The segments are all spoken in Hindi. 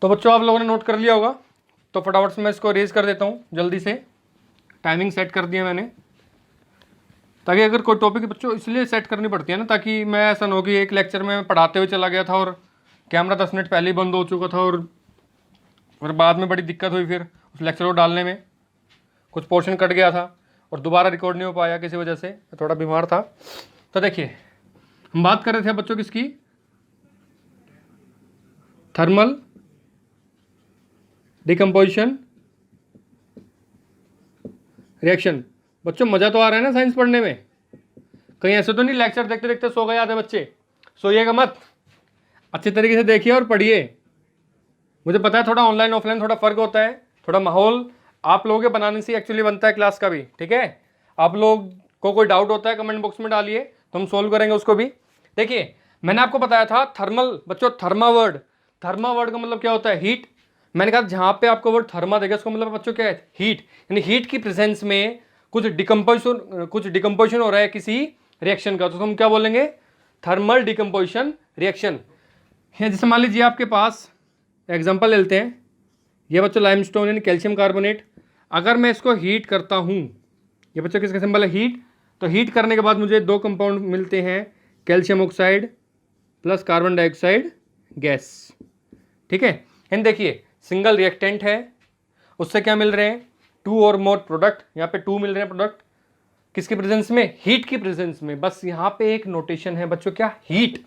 तो बच्चों आप लोगों ने नोट कर लिया होगा, तो फटाफट से मैं इसको रेज कर देता हूँ जल्दी से। टाइमिंग सेट कर दिया मैंने, ताकि अगर कोई टॉपिक बच्चों इसलिए सेट करनी पड़ती है ना, ताकि मैं ऐसा ना हो कि एक लेक्चर में पढ़ाते हुए चला गया था और कैमरा 10 मिनट पहले ही बंद हो चुका था और फिर बाद में बड़ी दिक्कत हुई फिर उस लेक्चर को डालने में, कुछ पोर्शन कट गया था और दोबारा रिकॉर्ड नहीं हो पाया किसी वजह से, मैं थोड़ा बीमार था। तो देखिए हम बात कर रहे थे बच्चों किसकी, थर्मल डिकम्पोजिशन रिएक्शन। बच्चों मज़ा तो आ रहा है ना साइंस पढ़ने में, कहीं ऐसे तो नहीं लेक्चर देखते देखते सो गए आधे बच्चे, सोइएगा मत, अच्छे तरीके से देखिए और पढ़िए। मुझे पता है थोड़ा ऑनलाइन ऑफलाइन थोड़ा फ़र्क होता है, थोड़ा माहौल आप लोगों के बनाने से एक्चुअली बनता है क्लास का भी, ठीक है। आप लोग को कोई डाउट होता है कमेंट बॉक्स में डालिए, तो हम सोल्व करेंगे उसको भी। देखिए मैंने आपको बताया था थर्मल, बच्चों थर्मा वर्ड का मतलब क्या होता है, हीट। मैंने कहा जहाँ पे आपको वर्ड थर्मा देगा उसका मतलब बच्चों क्या है, हीट। यानी हीट की प्रेजेंस में कुछ डिकम्पोजिशन हो रहा है किसी रिएक्शन का, तो हम क्या बोलेंगे, थर्मल डिकम्पोजिशन रिएक्शन। जैसे मान लीजिए आपके पास एग्जांपल लेते हैं, ये बच्चों लाइमस्टोन यानी कैल्शियम कार्बोनेट, अगर मैं इसको हीट करता हूँ, ये बच्चों किसका सिंबल है, हीट। तो हीट करने के बाद मुझे दो कंपाउंड मिलते हैं, calcium oxide plus carbon dioxide gas, ठीक है। एंड देखिए सिंगल रिएक्टेंट है, उससे क्या मिल रहे हैं, टू और मोर प्रोडक्ट, यहाँ पे टू मिल रहे हैं प्रोडक्ट, किसकी प्रेजेंस में, हीट की प्रेजेंस में। बस यहाँ पे एक नोटेशन है बच्चों, क्या, हीट।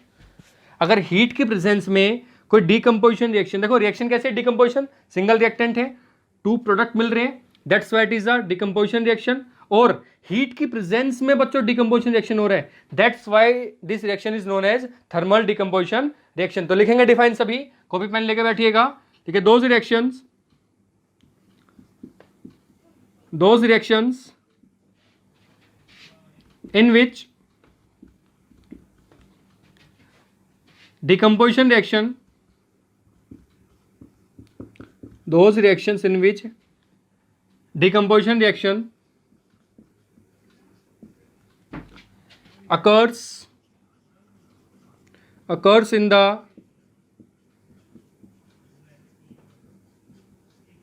अगर हीट की प्रेजेंस में कोई डिकम्पोजिशन रिएक्शन, देखो रिएक्शन कैसे, डिकम्पोजिशन, सिंगल रिएक्टेंट है, टू प्रोडक्ट मिल रहे हैं, that's why it is a decomposition reaction. और हीट की प्रेजेंस में बच्चों डिकम्पोजिशन रिएक्शन हो रहा है, that's why this reaction is known as thermal decomposition reaction. तो लिखेंगे डिफाइन, सभी कॉपी पेन लेके बैठिएगा, ठीक है। Those reactions in which decomposition reaction, those reactions in which decomposition reaction occurs in the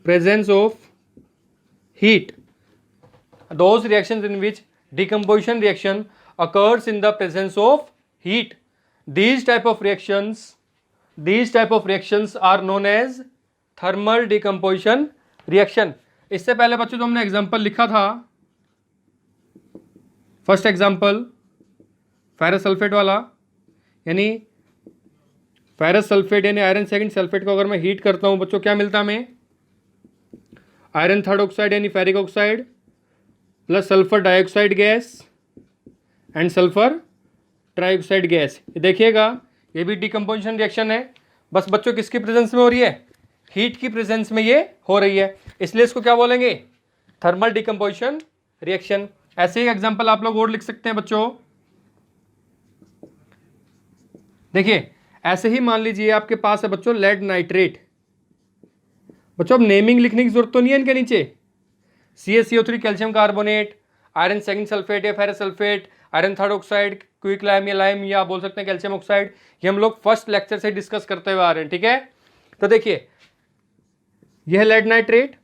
presence of heat, those reactions in which decomposition reaction occurs in the presence of heat, these type of reactions are known as thermal decomposition reaction। इससे पहले बच्चों जो हमने एग्जांपल लिखा था, फर्स्ट एग्जांपल फेरस सल्फेट वाला, यानी फेरस सल्फेट यानी आयरन सेकंड सल्फेट को अगर मैं हीट करता हूं बच्चों, क्या मिलता है हमें, आयरन थर्ड ऑक्साइड यानी ferric oxide plus sulphur dioxide gas and sulphur trioxide gas. ये देखिएगा ये भी डिकम्पोजिशन रिएक्शन है, बस बच्चों किसकी प्रेजेंस में हो रही है, हीट की प्रेजेंस में ये हो रही है, इसलिए इसको क्या बोलेंगे, थर्मल डिकम्पोजिशन रिएक्शन। ऐसे ही एग्जांपल आप लोग और लिख सकते हैं बच्चों। देखिए ऐसे ही मान लीजिए आपके पास है बच्चों लेड नाइट्रेट, बच्चों अब नेमिंग लिखने की जरूरत तो नहीं है इनके नीचे, CaCO3 calcium carbonate, iron second sulphate या ferrous sulphate, iron third oxide, quick lime या बोल सकते हैं कैल्शियम ऑक्साइड, ये हम लोग फर्स्ट लेक्चर से डिस्कस करते हुए आ रहे हैं, ठीक है। तो देखिए यह लेड नाइट्रेट,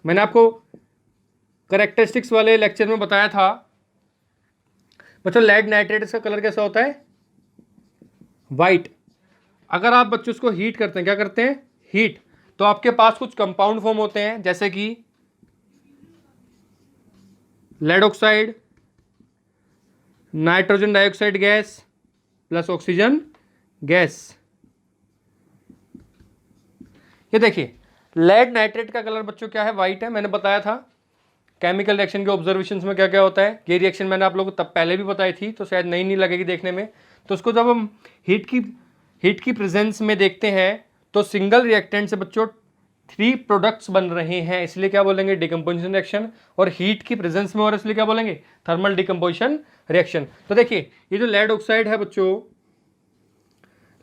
मैंने आपको करेक्टरिस्टिक्स वाले लेक्चर में बताया था बच्चों, लेड नाइट्रेट इसका कलर कैसा होता है, वाइट। अगर आप बच्चों इसको हीट करते हैं, क्या करते हैं, हीट, तो आपके पास कुछ कंपाउंड फॉर्म होते हैं, जैसे कि lead oxide, nitrogen dioxide gas plus oxygen gas. ये देखिए लेड नाइट्रेट का कलर बच्चों क्या है, वाइट है। मैंने बताया था केमिकल रिएक्शन के ऑब्जर्वेशंस में क्या क्या होता है, ये रिएक्शन मैंने आप लोगों को तब पहले भी बताई थी, तो शायद नई नहीं लगेगी देखने में। तो उसको जब हम हीट की प्रेजेंस में देखते हैं तो सिंगल रिएक्टेंट से बच्चों 3 प्रोडक्ट्स बन रहे हैं, इसलिए क्या बोलेंगे, डिकम्पोजिशन रिएक्शन। और हीट की प्रेजेंस में और इसलिए क्या बोलेंगे, थर्मल डिकम्पोजिशन रिएक्शन। तो देखिए ये जो लेड ऑक्साइड है बच्चों,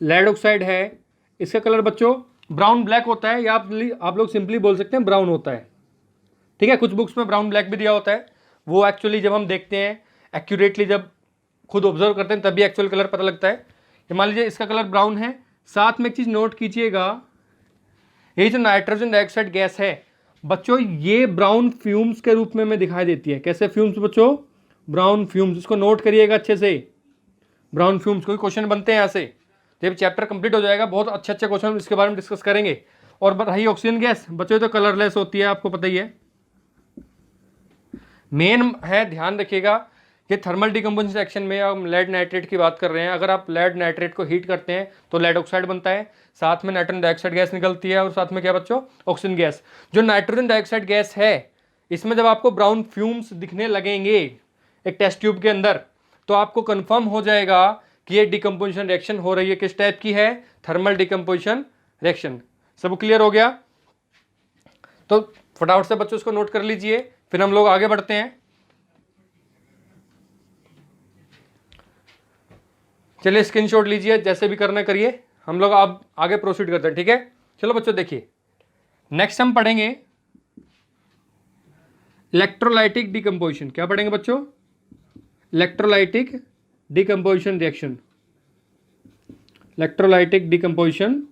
लेड ऑक्साइड है, इसका कलर बच्चों ब्राउन ब्लैक होता है, या आप लोग सिंपली बोल सकते हैं ब्राउन होता है, ठीक है। कुछ बुक्स में ब्राउन ब्लैक भी दिया होता है, वो एक्चुअली जब हम देखते हैं एक्यूरेटली, जब खुद ऑब्जर्व करते हैं तभी एक्चुअल कलर पता लगता है। मान लीजिए इसका कलर ब्राउन है। साथ में एक चीज़ नोट कीजिएगा, ये जो नाइट्रोजन डाइऑक्साइड गैस है बच्चों, ये ब्राउन फ्यूम्स के रूप में दिखाई देती है। कैसे फ्यूम्स बच्चों? Brown fumes. इसको नोट करिएगा अच्छे से, ब्राउन फ्यूम्स। कोई क्वेश्चन बनते हैं यहाँ से, जब चैप्टर कंप्लीट हो जाएगा बहुत अच्छे अच्छे क्वेश्चन इसके बारे में डिस्कस करेंगे। और रही ऑक्सीजन गैस बच्चों, तो कलरलेस होती है, आपको पता ही है। मेन है, ध्यान रखिएगा, ये थर्मल डिकम्पोजिशन रिएक्शन में हम लेड नाइट्रेट की बात कर रहे हैं। अगर आप लेड नाइट्रेट को हीट करते हैं तो लेड ऑक्साइड बनता है, साथ में नाइट्रोजन डाइऑक्साइड गैस निकलती है, और साथ में क्या बच्चों? Oxygen gas. जो नाइट्रोजन डाइऑक्साइड गैस है, इसमें जब आपको ब्राउन फ्यूम्स दिखने लगेंगे एक टेस्ट ट्यूब के अंदर, तो आपको कंफर्म हो जाएगा कि ये डिकम्पोजिशन रिएक्शन हो रही है। किस टाइप की है? Thermal decomposition reaction. सब क्लियर हो गया? तो फटाफट से बच्चों इसको नोट कर लीजिए, फिर हम लोग आगे बढ़ते हैं। चलिए स्क्रीनशॉट लीजिए, जैसे भी करना करिए, हम लोग अब आगे प्रोसीड करते हैं। ठीक है, चलो बच्चों देखिए, नेक्स्ट हम पढ़ेंगे इलेक्ट्रोलाइटिक डिकम्पोजिशन। क्या पढ़ेंगे बच्चों? Electrolytic decomposition reaction. Electrolytic decomposition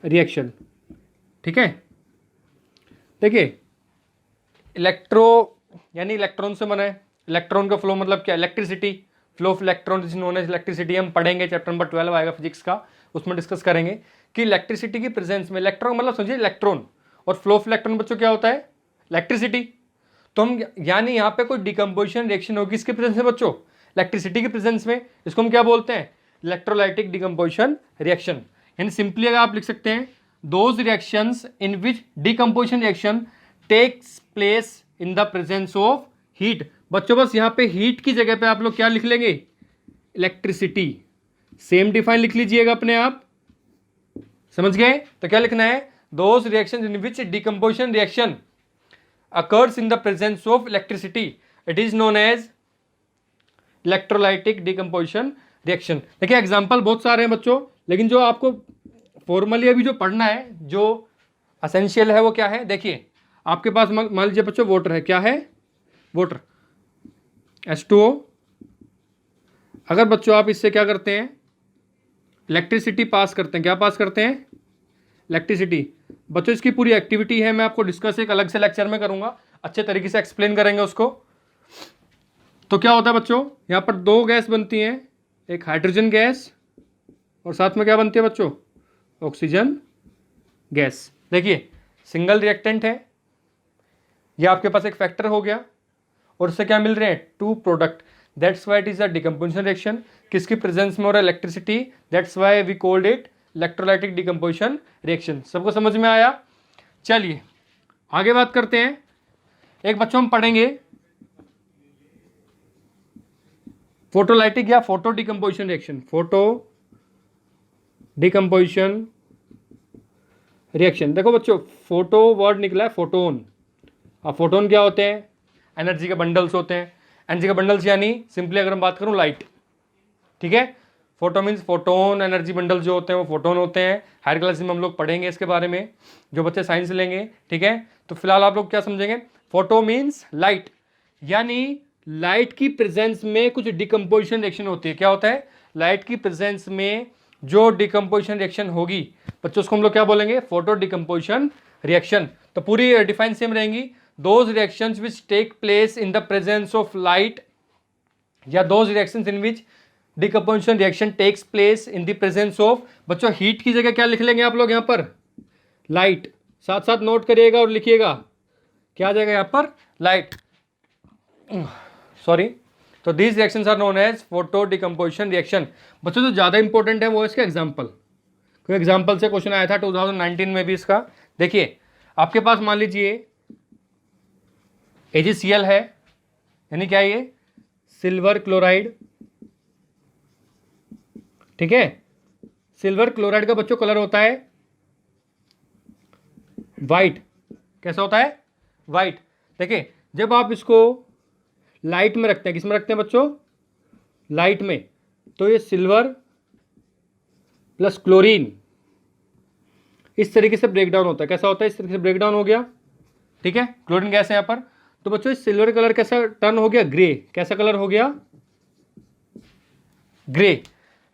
reaction. ठीक है, देखिए इलेक्ट्रो यानी इलेक्ट्रॉन से बना है। इलेक्ट्रॉन का फ्लो मतलब क्या? Electricity, flow of electron is known as electricity. हम पढ़ेंगे चैप्टर नंबर 12 आएगा फिजिक्स का, उसमें डिस्कस करेंगे कि इलेक्ट्रिसिटी की प्रेजेंस में इलेक्ट्रॉन मतलब समझिए इलेक्ट्रॉन, और फ्लो ऑफ इलेक्ट्रॉन बच्चों क्या होता है? इलेक्ट्रिसिटी। तो हम यानी यहाँ पे कोई डिकम्पोजिशन रिएक्शन होगी इसके प्रेजेंस में बच्चों, इलेक्ट्रिसिटी के प्रेजेंस में, इसको हम क्या बोलते हैं? Electrolytic decomposition reaction. यानी सिंपली अगर आप लिख सकते हैं, those reactions in which decomposition reaction takes place in the presence of heat. बच्चों बस यहाँ पे हीट की जगह पे आप लोग क्या लिख लेंगे? इलेक्ट्रिसिटी। सेम डिफाइन लिख लीजिएगा अपने आप, समझ गए? तो क्या लिखना है? Those reactions in which decomposition reaction occurs in the presence of electricity, it is known as electrolytic decomposition reaction। देखिए एग्जांपल बहुत सारे हैं बच्चों, लेकिन जो आपको फॉर्मली अभी जो पढ़ना है, जो असेंशियल है वो क्या है? देखिए आपके पास मान लीजिए बच्चों वाटर है। क्या है? Water, H2O। अगर बच्चों आप इससे क्या करते हैं? इलेक्ट्रिसिटी पास करते हैं। क्या पास करते हैं? इलेक्ट्रिसिटी। बच्चों इसकी पूरी एक्टिविटी है, मैं आपको डिस्कस एक अलग से लेक्चर में करूंगा, अच्छे तरीके से एक्सप्लेन करेंगे उसको। तो क्या होता है बच्चों, यहाँ पर दो गैस बनती हैं, एक हाइड्रोजन गैस और साथ में क्या बनती है बच्चों? Oxygen gas. देखिए सिंगल रिएक्टेंट है, ये आपके पास एक फैक्टर हो गया, और इससे क्या मिल रहे हैं? Two product. That's why it is a decomposition reaction. किसकी प्रेजेंस में हो रहा है? Electricity. That's why we called it electrolytic decomposition reaction. सबको समझ में आया? चलिए आगे बात करते हैं। एक बच्चों हम पढ़ेंगे फोटोलाइटिक या photo decomposition reaction. Photo decomposition reaction. देखो बच्चों, फोटो वर्ड निकला है फोटोन। अब फोटोन क्या होते हैं? एनर्जी के बंडल्स होते हैं। एनर्जी के बंडल्स यानी सिंपली अगर हम बात करूं लाइट। ठीक है, photo means photon, energy bundle जो होते हैं वो फोटोन होते हैं। हायर क्लास में हम लोग पढ़ेंगे इसके बारे में, जो बच्चे साइंस लेंगे। ठीक है, तो फिलहाल आप लोग क्या समझेंगे? फोटो मीन्स लाइट, यानी लाइट की प्रेजेंस में कुछ डिकम्पोजिशन रिएक्शन होती है। क्या होता है? लाइट की प्रेजेंस में जो डिकम्पोजिशन रिएक्शन होगी बच्चों, उसको हम लोग क्या बोलेंगे? Photo decomposition reaction. तो पूरी डिफाइन सेम रहेंगी। Those reactions which take place in the presence of light, या those reactions in which decomposition reaction takes place in the presence of. बच्चों हीट की जगह क्या लिख लेंगे आप लोग यहाँ पर? लाइट। साथ साथ नोट करिएगा और लिखिएगा, क्या आ जाएगा यहाँ पर? लाइट। सॉरी। तो these reactions are known as photo decomposition reaction. बच्चों जो ज़्यादा इंपॉर्टेंट है वो इसके एग्जाम्पल। कोई एग्जाम्पल से क्वेश्चन आया था 2019 में भी इसका। देखिए आपके पास मान लीजिए AgCl है, यानी क्या ये? Silver chloride. ठीक है, सिल्वर क्लोराइड का बच्चों कलर होता है वाइट। कैसा होता है? वाइट। देखिए जब आप इसको लाइट में रखते हैं, किस में रखते हैं बच्चों? लाइट में। तो ये सिल्वर प्लस क्लोरीन इस तरीके से ब्रेक डाउन होता है। कैसा होता है? इस तरीके से ब्रेक डाउन हो गया। ठीक है, क्लोरीन गैस है यहाँ पर। तो बच्चों इस सिल्वर कलर कैसा टर्न हो गया? ग्रे। कैसा कलर हो गया? ग्रे।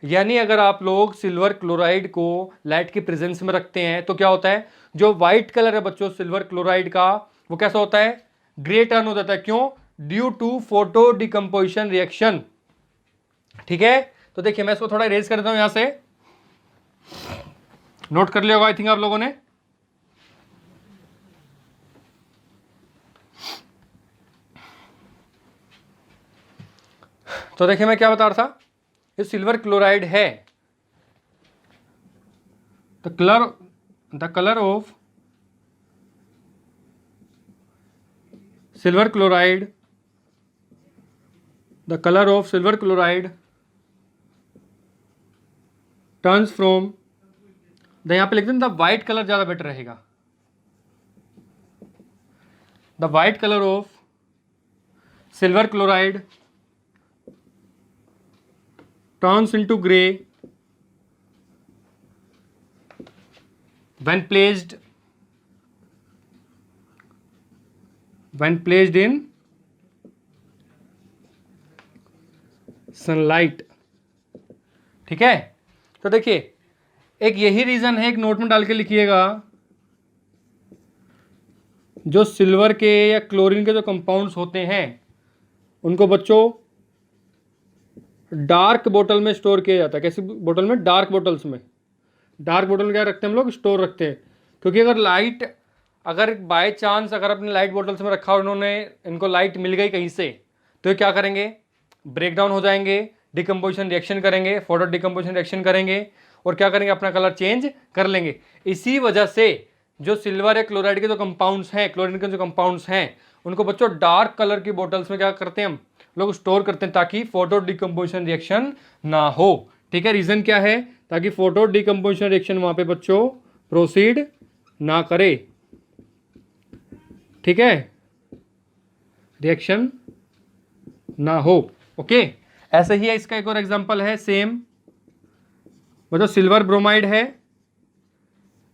यानी अगर आप लोग सिल्वर क्लोराइड को लाइट की प्रेजेंस में रखते हैं तो क्या होता है, जो व्हाइट कलर है बच्चों सिल्वर क्लोराइड का, वो कैसा होता है, ग्रे टर्न हो जाता है। क्यों? Due to photo decomposition reaction. ठीक है, तो देखिए मैं इसको थोड़ा इरेज कर देता हूं, यहां से नोट कर लिया होगा आई थिंक आप लोगों ने। तो देखिए मैं क्या बता रहा था, ये सिल्वर क्लोराइड है, the colour of silver chloride, the colour of silver chloride turns from, यहां पे लिख दें द वाइट कलर ज्यादा बेटर रहेगा, the white colour of silver chloride turns into gray when placed in sunlight। ठीक है, तो देखिए एक यही रीजन है, एक नोट में डाल के लिखिएगा, जो सिल्वर के या क्लोरीन के जो कंपाउंड्स होते हैं उनको बच्चों डार्क बोतल में स्टोर किया जाता है। कैसी बोतल में? डार्क बोतल्स में। डार्क बोतल में क्या रखते हैं हम लोग? स्टोर रखते हैं। क्योंकि अगर बाय चांस अगर अपने लाइट बोतल्स में रखा और उन्होंने इनको लाइट मिल गई कहीं से, तो ये क्या करेंगे? ब्रेक डाउन हो जाएंगे, डिकम्पोजिशन रिएक्शन करेंगे, फोटो डिकम्पोजिशन रिएक्शन करेंगे और क्या करेंगे? अपना कलर चेंज कर लेंगे। इसी वजह से जो सिल्वर या क्लोराइड के जो कंपाउंड्स हैं, क्लोरीन के जो कंपाउंड्स हैं, उनको बच्चों डार्क कलर की बोतल्स में क्या करते हैं हम लोग? स्टोर करते हैं, ताकि फोटो डिकम्पोजिशन रिएक्शन ना हो। ठीक है, रीजन क्या है? ताकि फोटो डिकम्पोजिशन रिएक्शन वहां पे बच्चों प्रोसीड ना करे। ठीक है, रिएक्शन ना हो। ओके, ऐसे ही है, इसका एक और एग्जांपल है सेम, मतलब सिल्वर ब्रोमाइड है,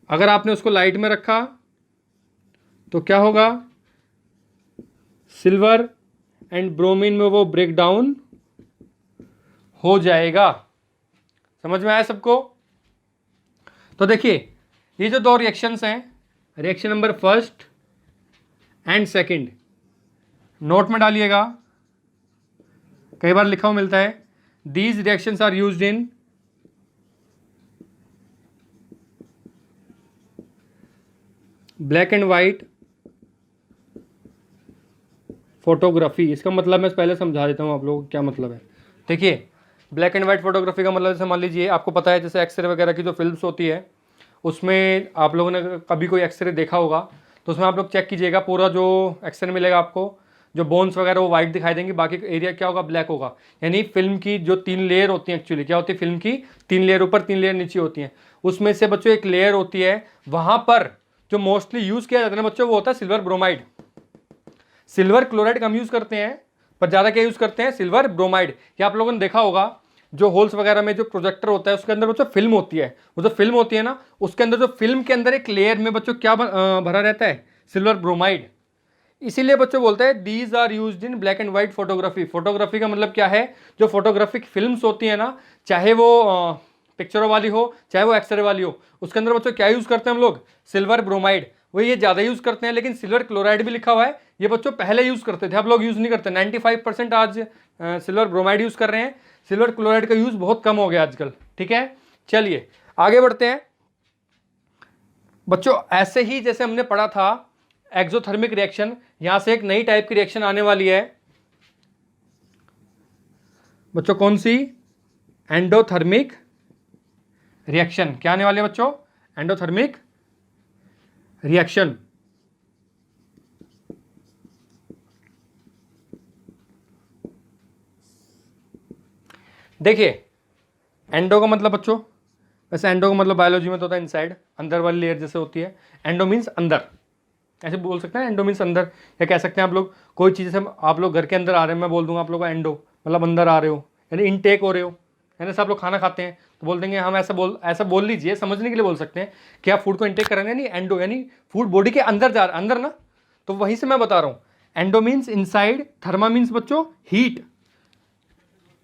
अगर आपने उसको लाइट में रखा तो क्या होगा? सिल्वर एंड ब्रोमीन में वो ब्रेक डाउन हो जाएगा। समझ में आया सबको? तो देखिए ये जो दो रिएक्शंस हैं, reaction number first and second, note में डालिएगा, कई बार लिखा हुआ मिलता है, these reactions are used in black and white photography. इसका मतलब मैं पहले समझा देता हूँ आप लोगों को क्या मतलब है। देखिए ब्लैक एंड वाइट फोटोग्राफी का मतलब, जैसे मान लीजिए आपको पता है जैसे एक्सरे वगैरह की जो फिल्म्स होती है, उसमें आप लोगों ने कभी कोई एक्सरे देखा होगा, तो उसमें आप लोग चेक कीजिएगा, पूरा जो एक्सरे मिलेगा आपको, जो बोन्स वगैरह वो वाइट दिखाई देंगे, बाकी एरिया क्या होगा? ब्लैक होगा। यानी फिल्म की जो 3 लेयर होती हैं, एक्चुअली क्या होती है? फिल्म की 3 लेयर ऊपर 3 लेयर नीचे होती हैं, उसमें से बच्चों एक लेयर होती है, वहां पर जो मोस्टली यूज किया जाता है ना बच्चों, वो होता है सिल्वर ब्रोमाइड। सिल्वर क्लोराइड कम यूज करते हैं, पर ज्यादा क्या यूज करते हैं? Silver bromide. या आप लोगों ने देखा होगा जो होल्स वगैरह में जो प्रोजेक्टर होता है उसके अंदर बच्चों फिल्म होती है, वो जो फिल्म होती है ना, उसके अंदर जो फिल्म के अंदर एक लेयर में बच्चों क्या भरा रहता है? Silver bromide. इसीलिए बच्चों बोलते हैं these are used in black and white photography. Photography का मतलब क्या है? जो फोटोग्राफिक फिल्म्स होती है ना, चाहे वो पिक्चरों वाली हो चाहे वो एक्सरे वाली हो, उसके अंदर बच्चों क्या यूज करते हैं हम लोग? Silver bromide. वो ये ज्यादा यूज करते हैं, लेकिन सिल्वर क्लोराइड भी लिखा हुआ है, ये बच्चों पहले यूज करते थे, अब लोग यूज नहीं करते। 95% आज सिल्वर ब्रोमाइड यूज कर रहे हैं, सिल्वर क्लोराइड का यूज बहुत कम हो गया आजकल। ठीक है, चलिए आगे बढ़ते हैं बच्चों। ऐसे ही जैसे हमने पढ़ा था एक्सोथर्मिक रिएक्शन, यहां से एक नई टाइप की रिएक्शन आने वाली है बच्चों। कौन सी? Endothermic reaction. क्या आने वाली है बच्चों? Endothermic reaction. देखिए एंडो का मतलब बच्चों, वैसे एंडो का मतलब बायोलॉजी में तो होता है इनसाइड, अंदर वाली लेयर जैसे होती है। एंडो मीन्स अंदर, ऐसे बोल सकते हैं एंडो मीन्स अंदर, या कह सकते हैं आप लोग कोई चीज़ जैसे आप लोग घर के अंदर आ रहे हैं, मैं बोल दूंगा आप लोग को एंडो मतलब अंदर आ रहे हो, यानी इनटेक हो रहे हो, यानी सब लोग खाना खाते हैं तो बोल देंगे हम, ऐसा बोल लीजिए, समझने के लिए बोल सकते हैं कि आप फूड को इनटेक कर रहे हैं, यानी एंडो यानी फूड बॉडी के अंदर जा रहा है, अंदर ना, तो वहीं से मैं बता रहा हूँ। एंडो मीन्स इनसाइड, थर्मा मीन्स बच्चों हीट,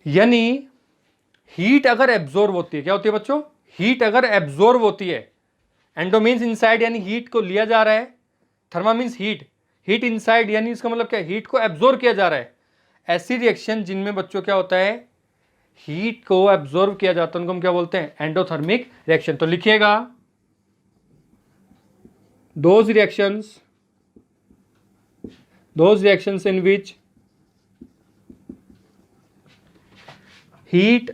यानी हीट अगर एब्जॉर्ब होती है, क्या होती है बच्चों, हीट अगर एब्जॉर्ब होती है, एंडो मीन्स इनसाइड यानी हीट को लिया जा रहा है, थर्मा मीन्स हीट, हीट इनसाइड यानी इसका मतलब क्या, हीट को एब्जॉर्ब किया जा रहा है। ऐसी रिएक्शन जिनमें बच्चों क्या होता है, हीट को एब्जॉर्ब किया जाता है, उनको हम क्या बोलते हैं, एंडोथर्मिक रिएक्शन। तो लिखिएगा, those reactions in which heat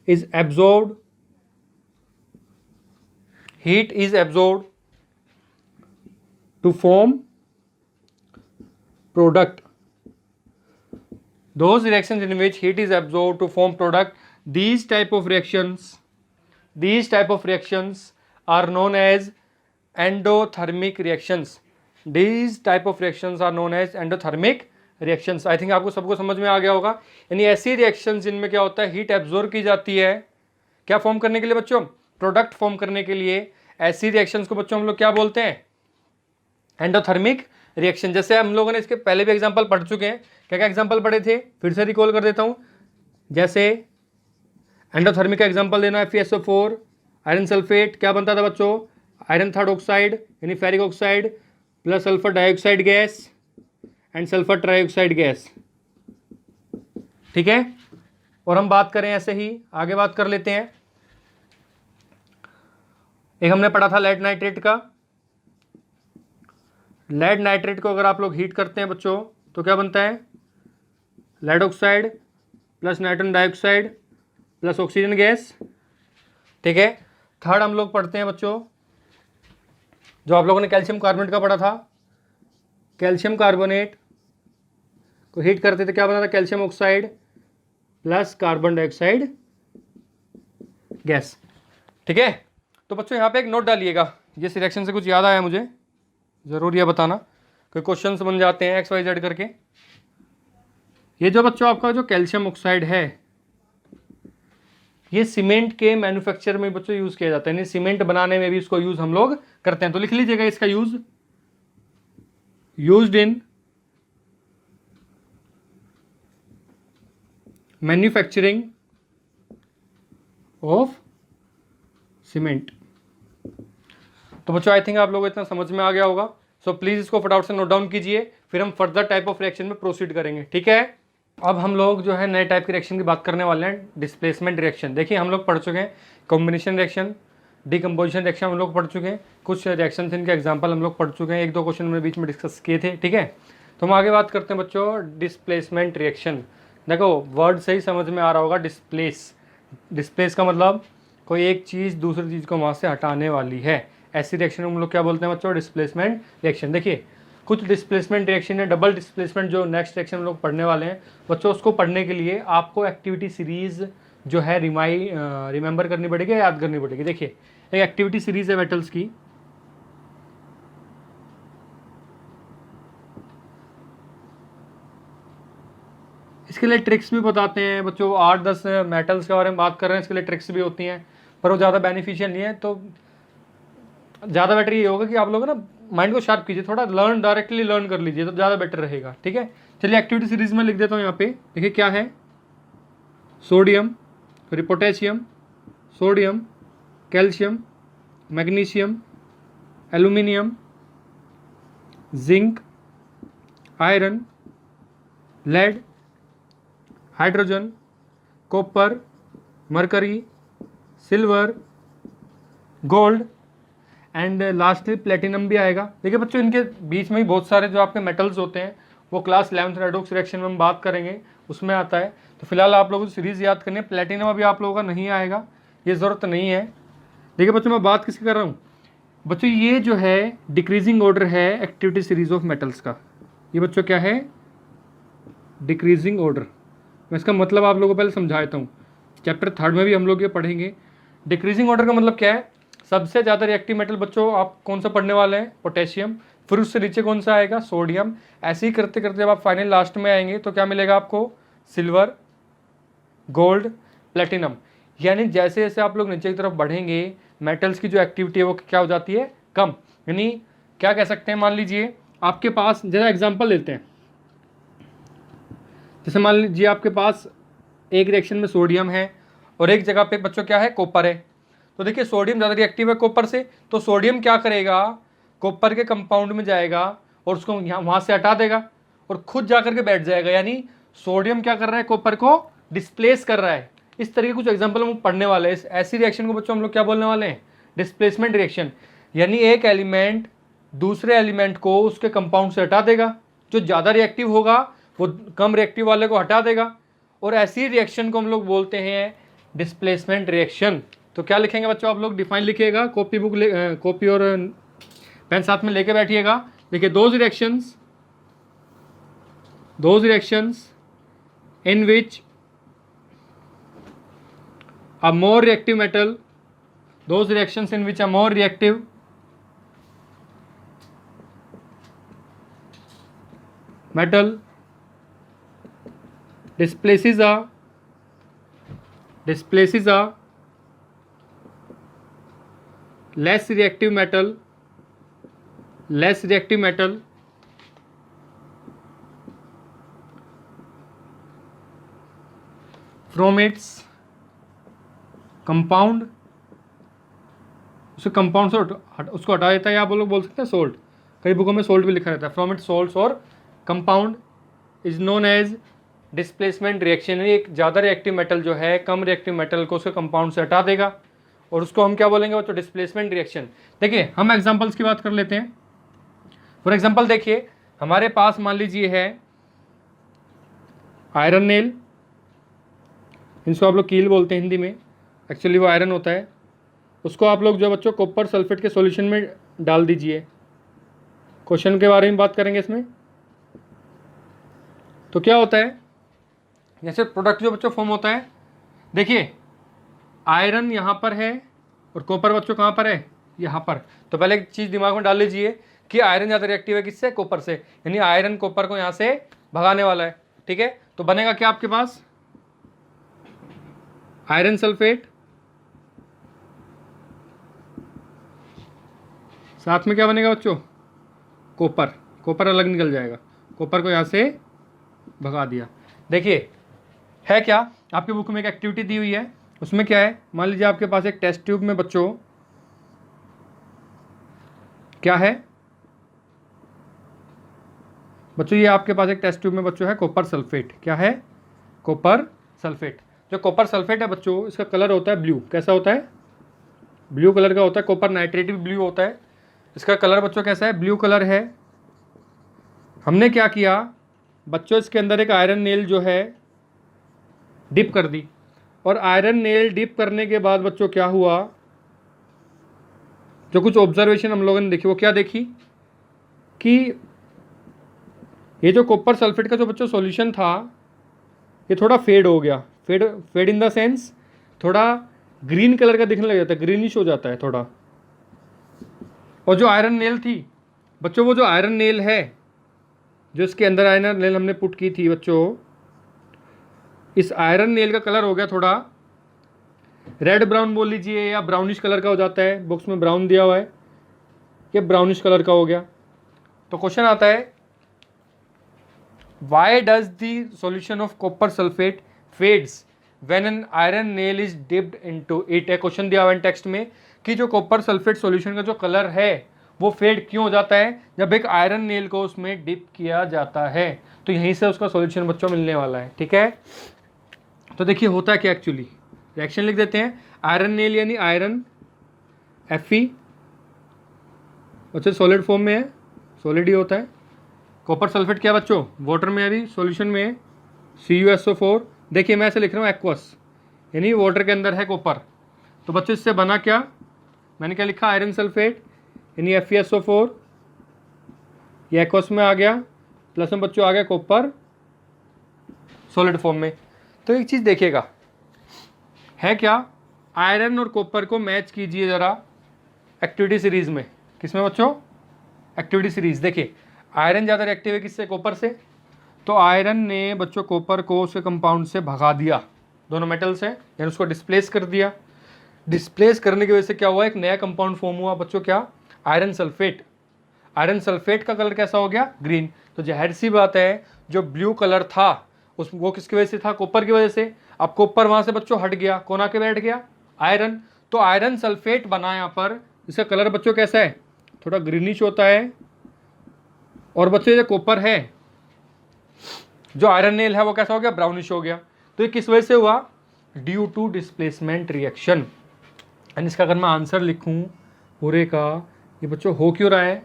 is absorbed to form product, those reactions in which heat is absorbed to form product, these type of reactions are known as endothermic reactions. These type of reactions are known as endothermic reactions. I think आपको सबको समझ में आ गया होगा। यानी ऐसी रिएक्शंस जिनमें क्या होता है, हीट एब्जॉर्ब की जाती है, क्या फॉर्म करने के लिए बच्चों, प्रोडक्ट फॉर्म करने के लिए। ऐसी रिएक्शंस को बच्चों हम लोग क्या बोलते हैं, एंडोथर्मिक रिएक्शन। जैसे हम लोगों ने इसके पहले भी एग्जांपल पढ़ चुके हैं, क्या क्या एग्जांपल पढ़े थे, फिर से रिकॉल कर देता हूं। जैसे एंडोथर्मिक का एग्जांपल देना है, FeSO4 आयरन सल्फेट, क्या बनता था बच्चों, आयरन थर्ड ऑक्साइड यानी ferric oxide plus sulphur dioxide gas and sulphur trioxide gas. ठीक है, और हम बात करें ऐसे ही आगे बात कर लेते हैं। एक हमने पढ़ा था लेड नाइट्रेट का। लेड नाइट्रेट को अगर आप लोग हीट करते हैं बच्चों तो क्या बनता है, lead oxide plus nitrogen dioxide plus oxygen gas. ठीक है, थर्ड हम लोग पढ़ते हैं बच्चों, जो आप लोगों ने कैल्शियम कार्बोनेट का पढ़ा था। कैल्शियम कार्बोनेट को हीट करते थे, क्या बना था, calcium oxide plus carbon dioxide gas. ठीक है, तो बच्चों यहाँ पे एक नोट डालिएगा, ये सिलेक्शन से कुछ याद आया मुझे, ज़रूर यह बताना, कोई क्वेश्चन बन जाते हैं XYZ करके। ये जो बच्चों आपका जो कैल्शियम ऑक्साइड है, ये सीमेंट के मैन्युफैक्चर में बच्चों यूज़ किया जाता है, यानी सीमेंट बनाने में भी इसको यूज़ हम लोग करते हैं। तो लिख लीजिएगा इसका used in manufacturing of cement. तो बच्चों आई थिंक आप लोगों को इतना समझ में आ गया होगा। सो प्लीज़ इसको फटाफट से नोट डाउन कीजिए, फिर हम फर्दर टाइप ऑफ रिएक्शन में प्रोसीड करेंगे। ठीक है, अब हम लोग जो है नए टाइप के रिएक्शन की बात करने वाले हैं, डिस्प्लेसमेंट रिएक्शन। देखिए हम लोग पढ़ चुके हैं कॉम्बिनेशन रिएक्शन, डिकम्पोजिशन रिएक्शन हम लोग पढ़ चुके हैं, कुछ रिएक्शन इनके एग्जाम्पल हम लोग पढ़ चुके हैं, एक दो क्वेश्चन हमने बीच में डिस्कस किए थे। ठीक है, तो हम आगे बात करते हैं बच्चों डिस्प्लेसमेंट रिएक्शन। देखो वर्ड से ही समझ में आ रहा होगा, डिस्प्लेस का मतलब कोई एक चीज़ दूसरी चीज़ को वहाँ से हटाने वाली है। ऐसी रिएक्शन हम लोग क्या बोलते हैं बच्चों, डिस्प्लेसमेंट रिएक्शन। देखिए कुछ डिस्प्लेसमेंट रिएक्शन है, डबल डिस्प्लेसमेंट जो नेक्स्ट रिएक्शन हम लोग पढ़ने वाले हैं बच्चों, उसको पढ़ने के लिए आपको एक्टिविटी सीरीज़ जो है रिमेंबर करनी पड़ेगी, याद करनी पड़ेगी। देखिए एक एक्टिविटी सीरीज़ है मेटल्स की, इसके लिए ट्रिक्स भी बताते हैं बच्चों। 8-10 मेटल्स के बारे में बात कर रहे हैं, इसके लिए ट्रिक्स भी होती हैं, पर वो ज़्यादा बेनिफिशियल नहीं है। तो ज़्यादा बेटर ये होगा कि आप लोग ना माइंड को शार्प कीजिए, थोड़ा डायरेक्टली लर्न कर लीजिए, तो ज़्यादा बेटर रहेगा। ठीक है, चलिए एक्टिविटी सीरीज में लिख देता हूँ यहाँ पे। देखिए क्या है, सोडियम, फिर potassium, sodium, calcium, magnesium, aluminium, zinc, iron, lead, hydrogen, copper, mercury, silver, gold and lastly platinum भी आएगा। देखिए बच्चों इनके बीच में ही बहुत सारे जो आपके मेटल्स होते हैं वो क्लास 11th रेडॉक्स रिएक्शन में हम बात करेंगे, उसमें आता है। तो फिलहाल आप लोगों को सीरीज़ याद करनी है। प्लेटिनम अभी आप लोगों का नहीं आएगा, ये ज़रूरत नहीं है। देखिए बच्चों मैं बात किसकी कर रहा हूँ बच्चों, ये जो है डिक्रीजिंग ऑर्डर है एक्टिविटी सीरीज ऑफ मेटल्स का। ये बच्चों क्या है, डिक्रीजिंग ऑर्डर। मैं इसका मतलब आप लोगों को पहले समझा देता हूँ, चैप्टर 3 में भी हम लोग ये पढ़ेंगे। डिक्रीजिंग ऑर्डर का मतलब क्या है, सबसे ज़्यादा रिएक्टिव मेटल बच्चों आप कौन सा पढ़ने वाले हैं, पोटेशियम, फिर उससे नीचे कौन सा आएगा, सोडियम। ऐसे ही करते करते जब आप फाइनल लास्ट में आएंगे तो क्या मिलेगा आपको, सिल्वर, गोल्ड, प्लेटिनम। यानी जैसे जैसे आप लोग नीचे की तरफ बढ़ेंगे मेटल्स की जो एक्टिविटी है वो क्या हो जाती है, कम। यानी क्या कह सकते हैं, मान लीजिए आपके पास, जैसा एग्जाम्पल लेते हैं, जैसे मान लीजिए आपके पास एक रिएक्शन में सोडियम है और एक जगह पे बच्चों क्या है, कॉपर है। तो देखिए सोडियम ज़्यादा रिएक्टिव है कॉपर से, तो सोडियम क्या करेगा, कॉपर के कंपाउंड में जाएगा और उसको यहाँ वहाँ से हटा देगा और खुद जा करके बैठ जाएगा। यानी सोडियम क्या कर रहा है, कॉपर को डिस्प्लेस कर रहा है। इस तरह के कुछ एग्जाम्पल हम पढ़ने वाले हैं। ऐसी रिएक्शन को बच्चों हम लोग क्या बोलने वाले हैं, डिस्प्लेसमेंट रिएक्शन। यानी एक एलिमेंट दूसरे एलिमेंट को उसके कंपाउंड से हटा देगा, जो ज़्यादा रिएक्टिव होगा वो कम रिएक्टिव वाले को हटा देगा, और ऐसी रिएक्शन को हम लोग बोलते हैं डिस्प्लेसमेंट रिएक्शन। तो क्या लिखेंगे बच्चों, आप लोग डिफाइन लिखिएगा, कॉपी बुक कॉपी और पेन साथ में लेके बैठिएगा। देखिए those reactions in which a more reactive metal, those reactions in which a more reactive metal displaces a less reactive metal from its compound, उसे कंपाउंड से उसको हटा देता है, या आप लोग बोल सकते हैं सोल्ट, कई बुकों में सोल्ट भी लिखा रहता है। फ्रॉम इट सोल्ट्स और compound is known as displacement reaction. एक ज़्यादा रिएक्टिव मेटल जो है कम रिएक्टिव मेटल को उसके कंपाउंड से हटा देगा, और उसको हम क्या बोलेंगे बच्चों, डिस्प्लेसमेंट रिएक्शन। देखिए हम एग्जांपल्स की बात कर लेते हैं। फॉर एग्जांपल देखिए हमारे पास मान लीजिए है आयरन नेल, इसको आप लोग कील बोलते हैं हिंदी में, एक्चुअली वो आयरन होता है। उसको आप लोग जो बच्चों कॉपर सल्फेट के सॉल्यूशन में डाल दीजिए। क्वेश्चन के बारे में बात करेंगे इसमें। तो क्या होता है, जैसे प्रोडक्ट जो बच्चों फॉर्म होता है, देखिए आयरन यहाँ पर है और कॉपर बच्चों कहाँ पर है, यहाँ पर। तो पहले एक चीज़ दिमाग में डाल लीजिए कि आयरन ज़्यादा रिएक्टिव है किससे, कॉपर से, यानी आयरन कॉपर को यहाँ से भगाने वाला है। ठीक है, तो बनेगा क्या आपके पास, आयरन सल्फेट, साथ में क्या बनेगा बच्चों, कॉपर अलग निकल जाएगा, कॉपर को यहाँ से भगा दिया। देखिए है क्या, आपकी बुक में एक एक्टिविटी दी हुई है, उसमें क्या है, मान लीजिए आपके पास एक टेस्ट ट्यूब में बच्चों क्या है, बच्चों ये आपके पास एक टेस्ट ट्यूब में बच्चों है कॉपर सल्फेट। क्या है, कॉपर सल्फेट। जो कॉपर सल्फेट है बच्चों, इसका कलर होता है ब्लू। कैसा होता है, ब्लू कलर का होता है। कॉपर नाइट्रेट भी ब्लू होता है। इसका कलर बच्चों कैसा है, ब्लू कलर है। हमने क्या किया बच्चों, इसके अंदर एक आयरन नेल जो है डिप कर दी, और आयरन नेल डिप करने के बाद बच्चों क्या हुआ, जो कुछ ऑब्जर्वेशन हम लोगों ने देखी, वो क्या देखी कि ये जो कॉपर सल्फेट का जो बच्चों सॉल्यूशन था, ये थोड़ा फेड हो गया। फेड इन द सेंस थोड़ा ग्रीन कलर का दिखने लग जाता है, ग्रीनिश हो जाता है थोड़ा। और जो आयरन नेल थी बच्चों, वो जो आयरन नेल है, जो इसके अंदर आयरन नेल हमने पुट की थी बच्चों, इस आयरन नेल का कलर हो गया थोड़ा रेड ब्राउन बोल लीजिए, या ब्राउनिश कलर का हो जाता है। बुक्स में ब्राउन दिया हुआ है, ये ब्राउनिश कलर का हो गया। तो क्वेश्चन आता है, why does the solution of copper sulfate fades when an iron nail is dipped into it? एक क्वेश्चन दिया हुआ है टेक्स्ट में कि जो कॉपर सल्फेट सॉल्यूशन का जो कलर है वो फेड क्यों हो जाता है जब एक आयरन नेल को उसमें डिप किया जाता है। तो यहीं से उसका सॉल्यूशन बच्चों मिलने वाला है। ठीक है, तो देखिए होता है क्या, एक्चुअली रिएक्शन लिख देते हैं। आयरन नेल यानी आयरन Fe, अच्छा सॉलिड फॉर्म में है, सॉलिड ही होता है। कॉपर सल्फेट क्या बच्चों, वाटर में यानी सॉल्यूशन में CuSO4। देखिए मैं ऐसे लिख रहा हूँ एक्वस, यानी वाटर के अंदर है कॉपर। तो बच्चों इससे बना क्या, मैंने क्या लिखा, आयरन सल्फेट यानी FeSO4, ये एक्वस में आ गया, प्लस में बच्चों आ गया कॉपर सॉलिड फॉर्म में। तो एक चीज़ देखिएगा है क्या, आयरन और कॉपर को मैच कीजिए ज़रा एक्टिविटी सीरीज़ में। किसमें बच्चों, एक्टिविटी सीरीज़। देखिए आयरन ज़्यादा रिएक्टिव है किससे, कॉपर से। तो आयरन ने बच्चों कॉपर को उसके कंपाउंड से भगा दिया, दोनों मेटल से, यानी उसको डिस्प्लेस कर दिया। डिस्प्लेस करने की वजह से क्या हुआ, एक नया कंपाउंड फॉर्म हुआ बच्चों, क्या, आयरन सल्फेट। आयरन सल्फेट का कलर कैसा हो गया, ग्रीन। तो जाहिर सी बात है जो ब्लू कलर था वो किसकी वजह से था? कॉपर की वजह से। अब कॉपर वहां से बच्चों हट गया, कौन आके बैठ गया? आयरन। तो आयरन सल्फेट बना यहाँ पर। इसका कलर बच्चों कैसा है? थोड़ा ग्रीनिश होता है। और बच्चों ये कॉपर है, जो आयरन नेल है, वो कैसा हो गया? ब्राउनिश हो गया। तो ये किस वजह से हुआ? Due to displacement reaction. And इसका अगर मैं आंसर लिखूं पूरे का, ये बच्चों हो क्यों रहा है?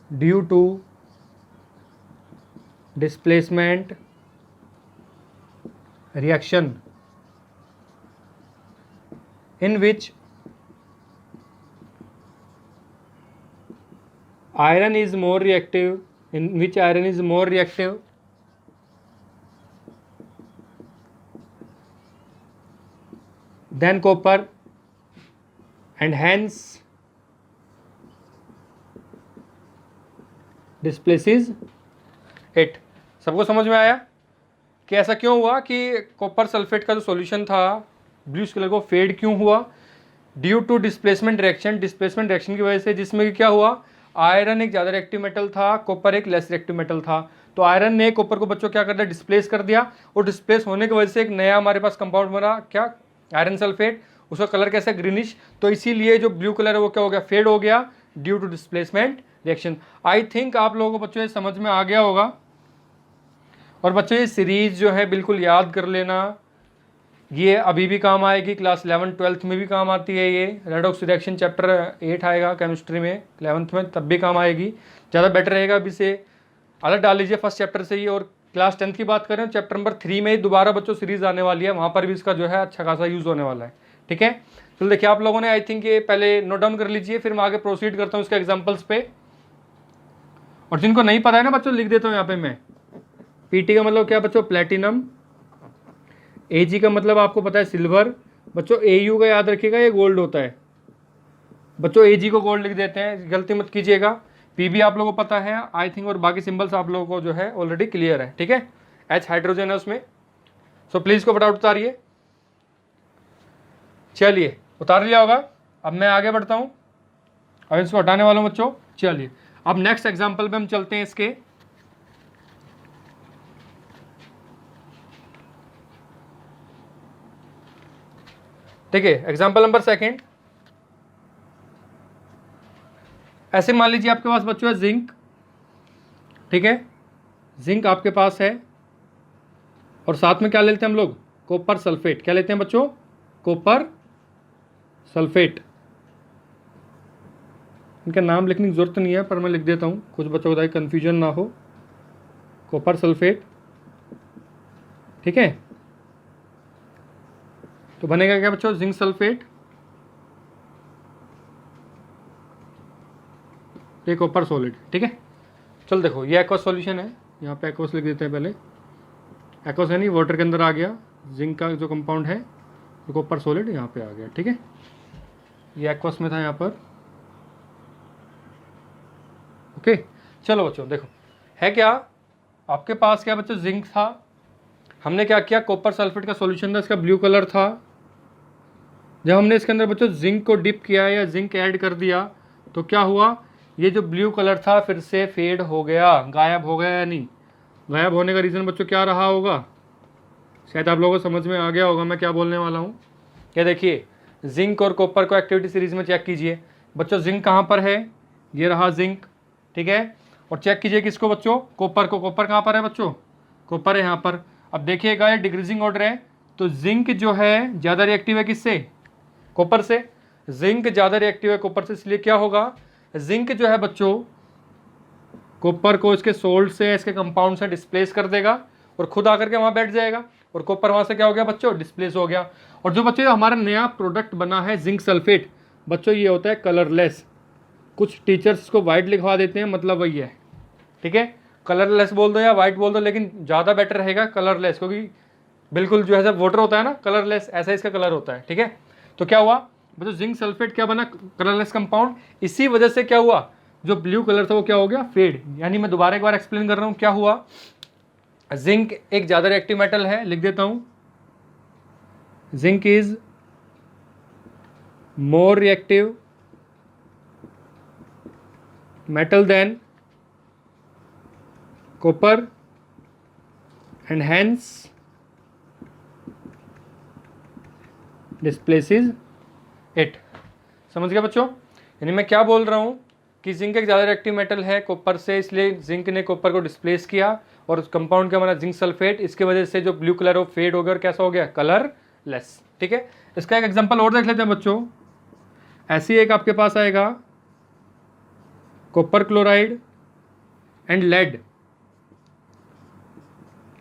Due to displacement reaction in which iron is more reactive than copper and hence displaces it। सबको समझ में आया कि ऐसा क्यों हुआ कि कॉपर सल्फेट का जो सॉल्यूशन था ब्लू कलर को फेड क्यों हुआ? Due to displacement reaction. Displacement reaction की वजह से, जिसमें क्या हुआ? आयरन एक ज़्यादा रिएक्टिव मेटल था, कॉपर एक लेस रिएक्टिव मेटल था। तो आयरन ने कॉपर को बच्चों क्या कर दिया? डिस्प्लेस कर दिया। और डिस्प्लेस होने की वजह से एक नया हमारे पास कंपाउंड बना, क्या? Iron sulphate. उसका कलर कैसा? ग्रीनिश। तो इसीलिए जो ब्लू कलर है वो क्या हो गया? फेड हो गया due to displacement reaction. I think आप लोगों को बच्चों ये समझ में आ गया होगा। और बच्चों ये सीरीज जो है बिल्कुल याद कर लेना, ये अभी भी काम आएगी, क्लास 11-12 में भी काम आती है। ये रेडॉक्स रिएक्शन चैप्टर 8 आएगा केमिस्ट्री में 11th में, तब भी काम आएगी। ज़्यादा बेटर रहेगा अभी से अलग डाल लीजिए फर्स्ट चैप्टर से ही। और क्लास 10th की बात करें, चैप्टर नंबर 3 में ही दोबारा बच्चों सीरीज आने वाली है, वहाँ पर भी इसका जो है अच्छा खासा यूज़ होने वाला है। ठीक है, चलो देखिए आप लोगों ने आई थिंक ये पहले नोट डाउन कर लीजिए, फिर मैं आगे प्रोसीड करता हूँ इसके एग्जाम्पल्स पे। और जिनको नहीं पता है ना बच्चों, लिख देता हूँ यहाँ पे मैं। पीटी का मतलब क्या बच्चों? प्लेटिनम। एजी का मतलब आपको पता है सिल्वर। बच्चों एयू का याद रखिएगा, ये गोल्ड होता है। बच्चों एजी को गोल्ड लिख देते हैं, गलती मत कीजिएगा। पीबी आप लोगों को पता है आई थिंक, और बाकी सिंबल्स आप लोगों को जो है ऑलरेडी क्लियर है। ठीक है, एच हाइड्रोजन है उसमें। सो प्लीज को फटाफट उतारिए। चलिए उतार लिया होगा। अब मैं आगे बढ़ता हूँ, अब इसको हटाने वाला हूँ बच्चों। चलिए अब नेक्स्ट एग्जाम्पल पे हम चलते हैं इसके। ठीक है, एग्जाम्पल नंबर 2। ऐसे मान लीजिए आपके पास बच्चों है जिंक। ठीक है, जिंक आपके पास है और साथ में क्या लेते हैं हम लोग? Copper sulphate. क्या लेते हैं बच्चों? Copper sulphate. इनका नाम लिखने की जरूरत नहीं है, पर मैं लिख देता हूँ, कुछ बच्चों को ताकि कन्फ्यूजन ना हो। Copper sulphate. ठीक है, तो बनेगा क्या बच्चों? जिंक सल्फेट, एक कॉपर सॉलिड। ठीक है, चल देखो ये एक्वस सॉल्यूशन है, यहाँ पे एक्वस लिख देते हैं पहले। एक्वस है नहीं, वाटर के अंदर आ गया जिंक का जो कंपाउंड है, तो कॉपर सॉलिड यहाँ पे आ गया। ठीक है, ये एक्वस में था यहाँ पर। ओके, चलो बच्चों देखो है क्या आपके पास, क्या बच्चों? जिंक था। हमने क्या किया? कॉपर सल्फेट का सॉल्यूशन था, इसका ब्लू कलर था। जब हमने इसके अंदर बच्चों जिंक को डिप किया या जिंक ऐड कर दिया, तो क्या हुआ? ये जो ब्लू कलर था फिर से फेड हो गया, गायब हो गया या नहीं? गायब होने का रीज़न बच्चों क्या रहा होगा? शायद आप लोगों को समझ में आ गया होगा मैं क्या बोलने वाला हूँ। क्या देखिए, जिंक और कॉपर को एक्टिविटी सीरीज में चेक कीजिए बच्चों। जिंक कहाँ पर है? ये रहा जिंक। ठीक है, और चेक कीजिए किसको बच्चों? कॉपर को। कॉपर कहाँ पर है बच्चों? कॉपर है यहाँ पर। अब देखिएगा ये डिक्रीजिंग ऑर्डर है, तो जिंक जो है ज़्यादा रिएक्टिव है किससे? कॉपर से। जिंक ज़्यादा रिएक्टिव है कॉपर से, इसलिए क्या होगा? जिंक जो है बच्चों कॉपर को इसके सोल्ट से, इसके कंपाउंड से डिस्प्लेस कर देगा और खुद आकर के वहाँ बैठ जाएगा, और कॉपर वहाँ से क्या हो गया बच्चों? डिस्प्लेस हो गया। और जो बच्चों हमारा नया प्रोडक्ट बना है जिंक सल्फेट, बच्चों ये होता है कलरलेस। कुछ टीचर्स इसको वाइट लिखवा देते हैं, मतलब वही है। ठीक है, कलरलेस बोल दो या वाइट बोल दो, लेकिन ज़्यादा बेटर रहेगा कलरलेस, क्योंकि बिल्कुल जो है जब वाटर होता है ना कलरलेस, ऐसा इसका कलर होता है। ठीक है, तो क्या हुआ बच्चों? जिंक सल्फेट क्या बना? Colourless compound. इसी वजह से क्या हुआ? जो ब्लू कलर था वो क्या हो गया? फेड। यानी मैं दोबारा एक बार एक्सप्लेन कर रहा हूँ क्या हुआ। जिंक एक ज़्यादा रिएक्टिव मेटल है, लिख देता हूँ, zinc is more reactive metal than copper and hence displaces it. समझ गया बच्चों? यानी मैं क्या बोल रहा हूँ कि जिंक एक ज़्यादा रिएक्टिव मेटल है कॉपर से, इसलिए जिंक ने कॉपर को डिस्प्लेस किया और उस कंपाउंड का बना जिंक सल्फेट। इसके वजह से जो ब्लू कलर वो फेड हो गया और कैसा हो गया, कलरलेस। ठीक है, इसका एक एग्जांपल और देख लेते हैं बच्चों। ऐसी एक आपके पास आएगा copper chloride and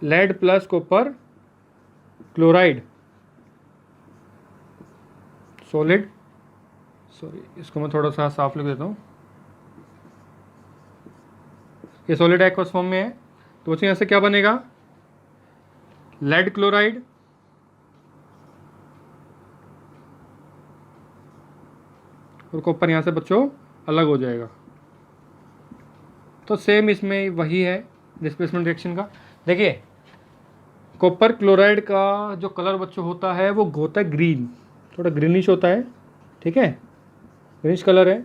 lead plus copper chloride solid, sorry इसको मैं थोड़ा सा साफ लिख देता हूँ। ये सॉलिड एक्वस फॉर्म में है, तो बच्चों यहाँ से क्या बनेगा, लेड क्लोराइड और कॉपर यहाँ से बच्चों अलग हो जाएगा। तो सेम इसमें वही है डिस्प्लेसमेंट रिएक्शन का। देखिए कॉपर क्लोराइड का जो कलर बच्चों होता है वो होता है ग्रीन, थोड़ा ग्रीनिश होता है। ठीक है, ग्रीनिश कलर है।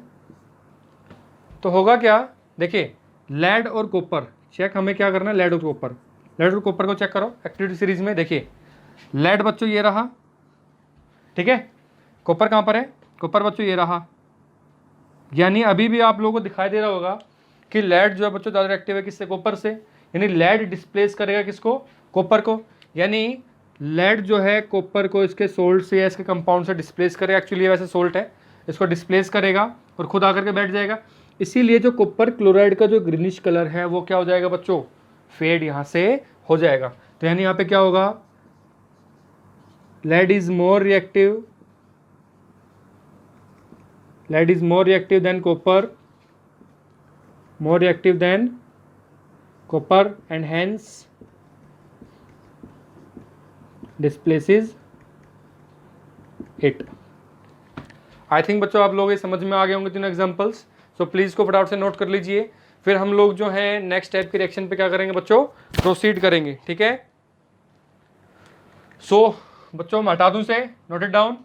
तो होगा क्या, देखिए लेड और कॉपर चेक हमें क्या करना है, लेड और कॉपर को चेक करो एक्टिविटी सीरीज में। देखिए लेड बच्चों ये रहा, ठीक है, कॉपर कहाँ पर है, कॉपर बच्चों ये रहा। यानी अभी भी आप लोगों को दिखाई दे रहा होगा कि लेड जो है बच्चों ज़्यादा एक्टिव है किससे, कॉपर से। यानी लेड डिस्प्लेस करेगा किसको, कॉपर को। यानी लेड जो है कॉपर को इसके सोल्ट से या इसके कंपाउंड से डिस्प्लेस करेगा। एक्चुअली वैसे सोल्ट है, इसको डिस्प्लेस करेगा और खुद आकर के बैठ जाएगा। इसीलिए जो कॉपर क्लोराइड का जो ग्रीनिश कलर है वो क्या हो जाएगा बच्चों, फेड यहाँ से हो जाएगा। तो यानी यहाँ पे क्या होगा, lead is more reactive than copper, more reactive than copper and hence displaces it। I think बच्चों आप लोग ये समझ में आ गए होंगे तीनों एग्जांपल्स। सो प्लीज़ को फटाफट से नोट कर लीजिए, फिर हम लोग जो है नेक्स्ट टाइप के रिएक्शन पे क्या करेंगे बच्चों, प्रोसीड करेंगे। ठीक है, सो बच्चों मैं हटा दूं से, नोट इट डाउन।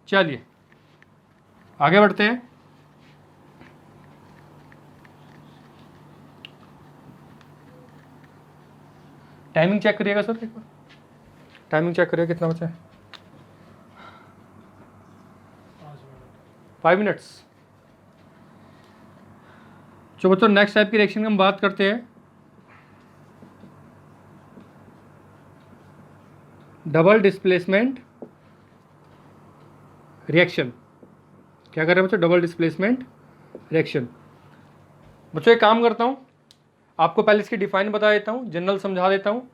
चलिए आगे बढ़ते हैं। टाइमिंग चेक करिएगा सर, एक बार टाइमिंग चेक करिएगा कितना बचा है, 5 मिनट्स। जो बच्चों नेक्स्ट टाइप की रिएक्शन की हम बात करते हैं, डबल डिस्प्लेसमेंट रिएक्शन। क्या कर रहे हैं बच्चों, डबल डिस्प्लेसमेंट रिएक्शन। बच्चों एक काम करता हूं, आपको पहले इसकी डिफाइन बता देता हूँ, जनरल समझा देता हूँ,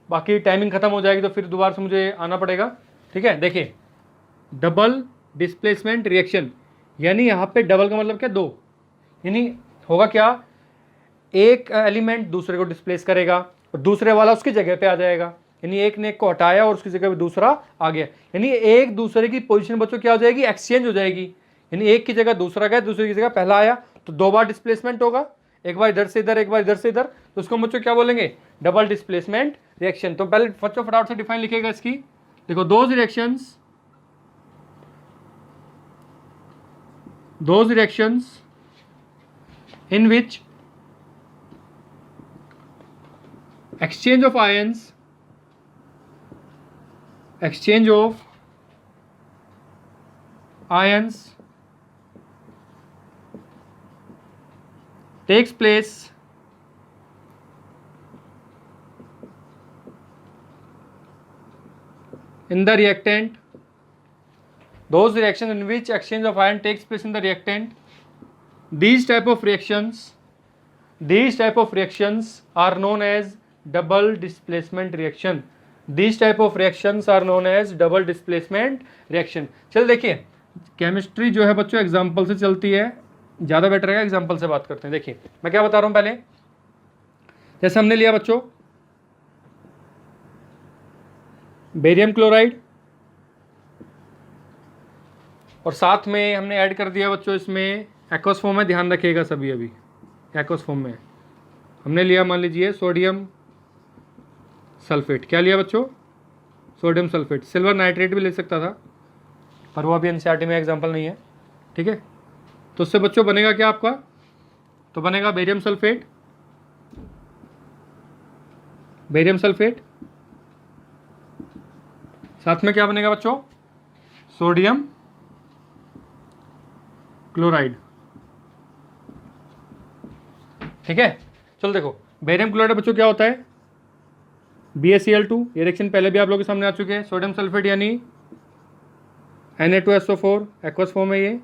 बाकी टाइमिंग खत्म हो जाएगी तो फिर दोबारा से मुझे आना पड़ेगा। ठीक है, देखिए डबल डिस्प्लेसमेंट रिएक्शन, यानी यहाँ पे डबल का मतलब क्या, दो। यानी होगा क्या, एक एलिमेंट दूसरे को डिस्प्लेस करेगा और दूसरे वाला उसकी जगह पे आ जाएगा। यानी एक ने एक को हटाया और उसकी जगह पे दूसरा आ गया। यानी एक दूसरे की पोजीशन बच्चों क्या हो जाएगी, एक्सचेंज हो जाएगी। यानी एक की जगह दूसरा गया, दूसरे की जगह पहला आया, तो 2 बार डिस्प्लेसमेंट होगा, एक बार इधर से इधर, एक बार इधर से इधर। तो उसको बच्चों क्या बोलेंगे, डबल डिस्प्लेसमेंट रिएक्शन। तो पहले बच्चों फटाफट से डिफाइन लिखेगा इसकी। देखो those reactions in which exchange of ions takes place in the reactant, those reactions in which exchange of ion takes place in the reactant, these type of reactions are known as double displacement reaction। These type of reactions are known as double displacement reaction। चल देखिए केमिस्ट्री जो है बच्चों एग्जाम्पल से चलती है, ज़्यादा बेटर है, एग्जाम्पल से बात करते हैं। देखिए मैं क्या बता रहा हूँ, पहले जैसे हमने लिया बच्चों बेरियम क्लोराइड और साथ में हमने ऐड कर दिया बच्चों इसमें एक्वस फॉर्म में, ध्यान रखिएगा सभी, अभी एक्वस फॉर्म में हमने लिया, मान लीजिए सोडियम सल्फेट। क्या लिया बच्चों, सोडियम सल्फेट। सिल्वर नाइट्रेट भी ले सकता था पर वो अभी एनसीईआरटी में एग्जांपल नहीं है। ठीक है, तो उससे बच्चों बनेगा क्या आपका, तो बनेगा बेरियम सल्फेट, बेरियम सल्फेट, साथ में क्या बनेगा बच्चों, सोडियम क्लोराइड। ठीक है, चलो देखो बेरियम क्लोराइड बच्चों क्या होता है, BaCl2, ये रिएक्शन पहले भी आप लोगों के सामने आ चुके हैं। सोडियम सल्फेट यानी Na2SO4 एक्वस फॉर्म है ये,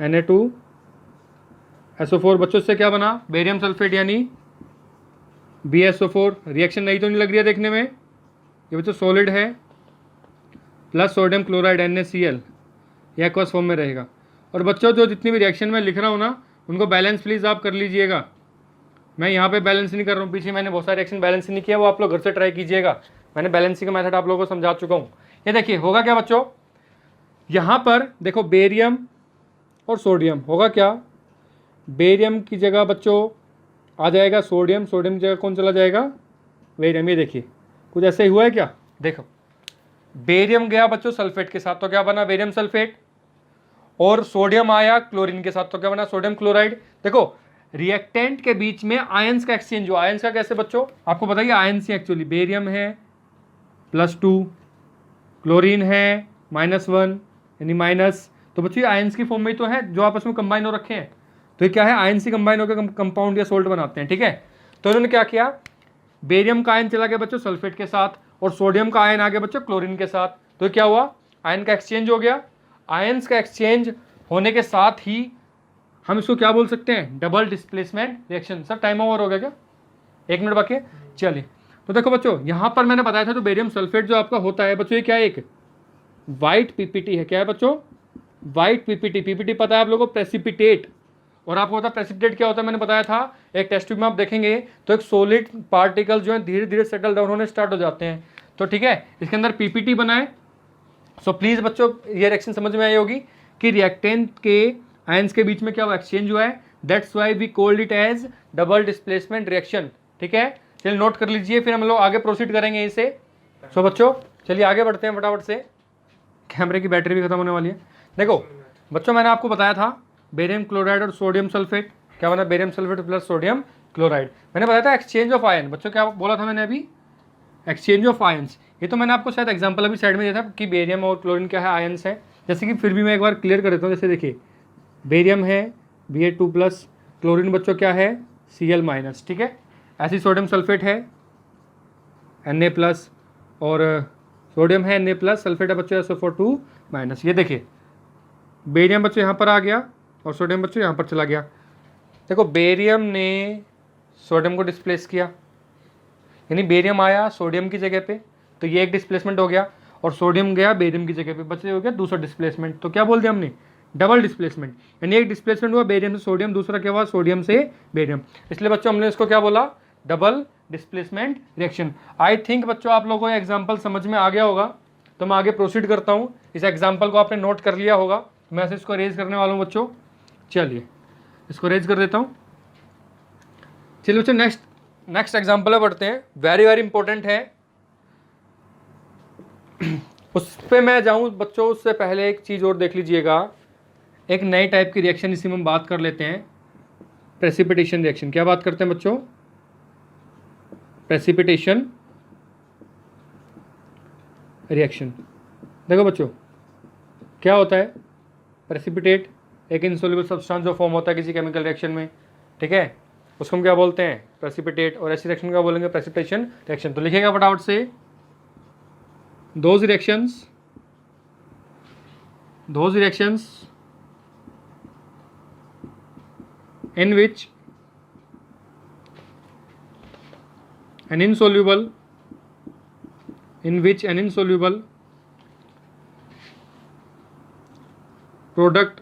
Na2SO4 बच्चों से क्या बना, बेरियम सल्फेट यानी BaSO4। रिएक्शन नहीं तो नहीं लग रही है देखने में, ये बच्चों सॉलिड है, प्लस सोडियम क्लोराइड NaCl, ये एक्वस फॉर्म में रहेगा। और बच्चों जो जितनी भी रिएक्शन में लिख रहा हूँ ना, उनको बैलेंस प्लीज़ आप कर लीजिएगा। मैं यहाँ पे बैलेंस नहीं कर रहा हूँ, पीछे मैंने बहुत सारे रिएक्शन बैलेंस नहीं किया, वो आप लोग घर से ट्राई कीजिएगा। मैंने बैलेंसिंग का मेथड आप लोगों को समझा चुका हूँ। ये देखिए होगा क्या बच्चों, यहाँ पर देखो बेरियम और सोडियम, होगा क्या, बेरियम की जगह बच्चों आ जाएगा सोडियम, सोडियम की जगह कौन चला जाएगा, बेरियम। ये देखिए कुछ ऐसे ही हुआ है क्या, देखो बेरियम गया बच्चों सल्फेट के साथ तो क्या बना, बेरियम सल्फेट, और सोडियम आया क्लोरीन के साथ तो क्या बना, सोडियम क्लोराइड। देखो रिएक्टेंट के बीच में आयंस का एक्सचेंज हुआ, आयंस का कैसे बच्चों, आपको बताइए आयंस ही एक्चुअली, बेरियम है +2, क्लोरीन है -1 यानी माइनस, तो बच्चों ये आयंस की फॉर्म में ही तो है जो आपस में कंबाइन हो रखे हैं। तो ये क्या है, आयंस ही कंबाइन होकर कंपाउंड या सोल्ट बनाते हैं। ठीक है, तो इन्होंने क्या किया, बेरियम का आयन चला गया बच्चों सल्फेट के साथ, और सोडियम का आयन आ गया बच्चों क्लोरीन के साथ। तो क्या हुआ, आयन का एक्सचेंज हो गया। आयंस का एक्सचेंज होने के साथ ही हम इसको क्या बोल सकते हैं, double displacement reaction. Sir time over हो गया क्या, 1 मिनट बाकी है, चलिए। तो देखो बच्चों यहाँ पर मैंने बताया था तो बेरियम सल्फेट जो आपका होता है बच्चों, ये क्या है, एक वाइट पीपीटी है। क्या है बच्चों, वाइट पीपीटी। पीपीटी पता है आप लोगों को, प्रेसिपिटेट। और आपको पता है प्रेसिपिटेट क्या होता है, मैंने बताया था एक टेस्ट ट्यूब में आप देखेंगे तो एक सॉलिड पार्टिकल जो है धीरे धीरे सेटल डाउन होने स्टार्ट हो जाते हैं। तो ठीक है, इसके अंदर पीपीटी बनाए। सो प्लीज बच्चों ये रिएक्शन समझ में आई होगी कि रिएक्टेंट के आयंस के बीच में क्या हुआ, एक्सचेंज हुआ है, that's why we called it as double displacement reaction. ठीक है, चलिए नोट कर लीजिए, फिर हम लोग आगे प्रोसीड करेंगे इसे। सो बच्चों चलिए आगे बढ़ते हैं फटाफट से, कैमरे की बैटरी भी खत्म होने वाली है। देखो बच्चों मैंने आपको बताया था बेरियम क्लोराइड और सोडियम सल्फेट, क्या बना, barium sulphate plus sodium chloride. मैंने बताया था एक्सचेंज ऑफ आयन, बच्चों क्या बोला था मैंने अभी, एक्सचेंज ऑफ आयंस। ये तो मैंने आपको शायद एग्जांपल अभी साइड में दिया था कि बेरियम और क्लोरीन क्या है, आयंस है। जैसे कि फिर भी मैं एक बार क्लियर कर देता हूँ, जैसे देखिए बेरियम है Ba2+, क्लोरीन बच्चों क्या है Cl-। ठीक है, ऐसी सोडियम सल्फेट है Na+, और सोडियम है Na+, सल्फेट है बच्चों SO4 2-। ये देखिए बेरियम बच्चों यहाँ पर आ गया और सोडियम बच्चों यहाँ पर चला गया। देखो बेरियम ने सोडियम को डिस्प्लेस किया, यानी बेरियम आया सोडियम की जगह पे, तो ये एक डिस्प्लेसमेंट हो गया, और सोडियम गया बेरियम की जगह पे, बच्चे हो गया दूसरा डिस्प्लेसमेंट। तो क्या बोल दिया हमने, डबल डिस्प्लेसमेंट। यानी एक डिस्प्लेसमेंट हुआ बेरियम से सोडियम, दूसरा क्या हुआ सोडियम से बेरियम, इसलिए बच्चों हमने इसको क्या बोला, double displacement reaction. I think बच्चों आप लोगों को एग्जाम्पल समझ में आ गया होगा, तो मैं आगे प्रोसीड करता हूँ। इस एग्जाम्पल को आपने नोट कर लिया होगा, मैं ऐसे इसको रेज करने वाला हूँ बच्चों। चलिए इसको रेज कर देता हूँ। चलिए बच्चों नेक्स्ट एग्जाम्पल में बढ़ते हैं, वेरी वेरी इंपॉर्टेंट है। उस पर मैं जाऊँ बच्चों, उससे पहले एक चीज़ और देख लीजिएगा, एक नए टाइप की रिएक्शन इसी में हम बात कर लेते हैं, प्रेसिपिटेशन रिएक्शन। क्या बात करते हैं बच्चों, प्रेसिपिटेशन रिएक्शन। देखो बच्चों क्या होता है, प्रेसिपिटेट एक इनसोल्युबल सब्सटेंस जो फॉर्म होता है किसी केमिकल रिएक्शन में। ठीक है, उसको हम क्या बोलते हैं, प्रेसिपिटेट, और ऐसी रिएक्शन का बोलेंगे प्रेसिपिटेशन रिएक्शन। तो लिखेगा फटाफट से, those reactions in which an insoluble product